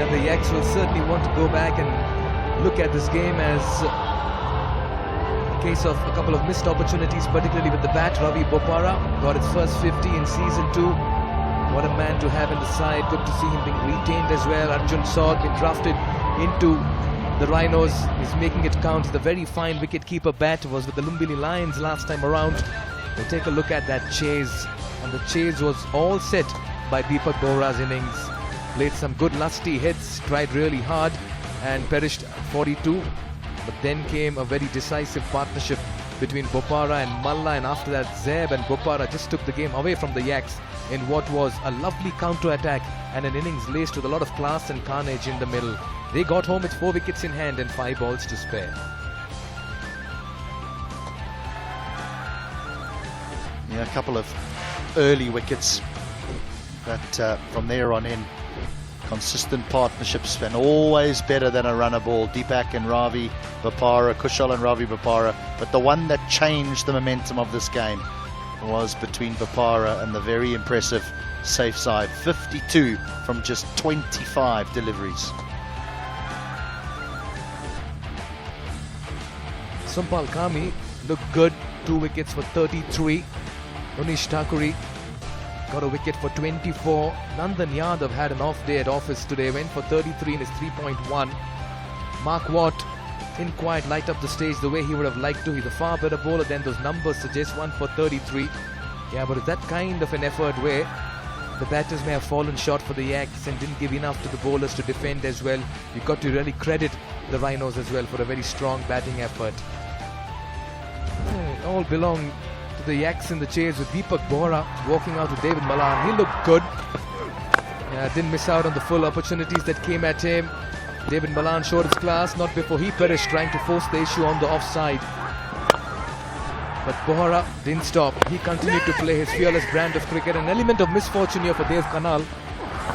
Yeah, the Yaks will certainly want to go back and look at this game as a case of a couple of missed opportunities, particularly with the bat. Ravi Bopara got his first 50 in season 2. What a man to have in the side. Good to see him being retained as well. Arjun Saud been drafted into the Rhinos. He's making it count. The very fine wicket-keeper bat was with the Lumbini Lions last time around. We'll take a look at that chase. And the chase was all set by Deepak Bohra's innings. Played some good lusty hits, tried really hard and perished 42. But then came a very decisive partnership between Bopara and Malla, and after that Zeb and Bopara just took the game away from the Yaks in what was a lovely counter-attack and an innings laced with a lot of class and carnage in the middle. They got home with 4 wickets in hand and 5 balls to spare. Yeah, a couple of early wickets, but from there on in, consistent partnerships and always better than a runner ball. Deepak and Ravi Bopara, Kushal and Ravi Bopara. But the one that changed the momentum of this game was between Bopara and the very impressive Safe side. 52 from just 25 deliveries. Sumpal Kami looked good. 2 wickets for 33. Unish Thakuri got a wicket for 24. Nandan Yadav had an off day at office today, went for 33 in his 3.1. Mark Watt didn't quite light up the stage the way he would have liked to. He's a far better bowler than those numbers suggest. 1 for 33. Yeah, but it's that kind of an effort where the batters may have fallen short for the Yaks and didn't give enough to the bowlers to defend as well. You've got to really credit the Rhinos as well for a very strong batting effort. It all belong to the Yaks in the chase, with Deepak Bohra walking out with David Malan. He looked good. Didn't miss out on the full opportunities that came at him. David Malan showed his class, not before he perished trying to force the issue on the offside. But Bohra didn't stop. He continued to play his fearless brand of cricket. An element of misfortune here for Dev Kanal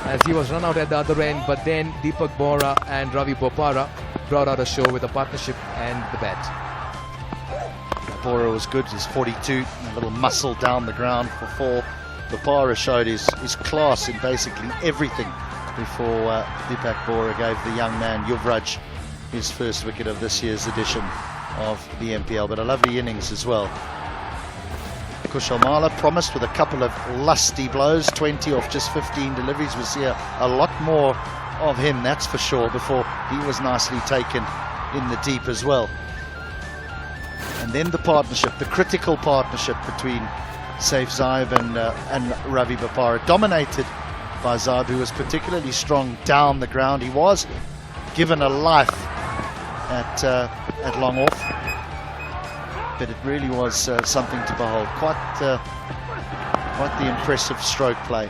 as he was run out at the other end. But then Deepak Bohra and Ravi Bopara brought out a show with a partnership and the bat. Bopara was good, his 42, a little muscle down the ground for 4. Bopara showed his class in basically everything before Deepak Bohra gave the young man Yuvraj his first wicket of this year's edition of the NPL. But a lovely innings as well. Kushal Malla promised with a couple of lusty blows, 20 off just 15 deliveries. We'll see a lot more of him, that's for sure, before he was nicely taken in the deep as well. And then the partnership, the critical partnership between Saif Zaib and Ravi Bopara, dominated by Zaib, who was particularly strong down the ground. He was given a life at long off, but it really was something to behold. Quite the impressive stroke play.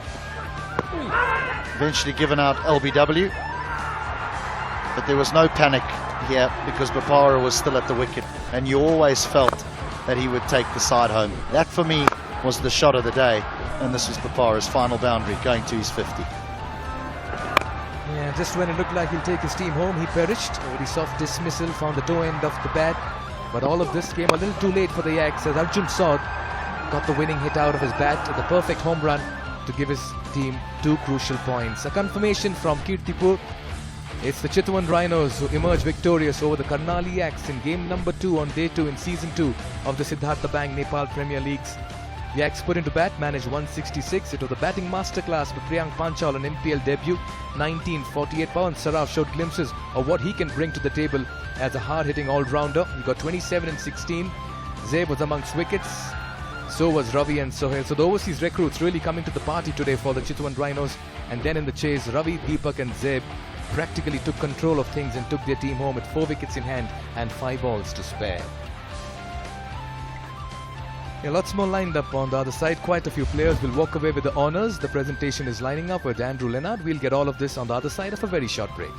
Eventually given out LBW, but there was no panic here because Bopara was still at the wicket, and you always felt that he would take the side home. That for me was the shot of the day, and this was Bopara's final boundary going to his 50. Yeah, just when it looked like he'll take his team home, he perished. A very soft dismissal, found the toe end of the bat. But all of this came a little too late for the Yaks as Arjun Saud got the winning hit out of his bat, the perfect home run to give his team 2 crucial points. A confirmation from Kirtipur. It's the Chitwan Rhinos who emerged victorious over the Karnali Yaks in game number 2 on day 2 in season 2 of the Siddhartha Bank Nepal Premier Leagues. The Yaks put into bat, managed 166. It was the batting masterclass for Priyank Panchal on NPL debut. 1948. Pawan Saraf showed glimpses of what he can bring to the table as a hard-hitting all-rounder. He got 27 and 16. Zeb was amongst wickets. So was Ravi and Sohail. So the overseas recruits really coming to the party today for the Chitwan Rhinos. And then in the chase, Ravi, Deepak and Zeb practically took control of things and took their team home with 4 wickets in hand and 5 balls to spare. Yeah, lots more lined up on the other side. Quite a few players will walk away with the honours. The presentation is lining up with Andrew Leonard. We'll get all of this on the other side of a very short break.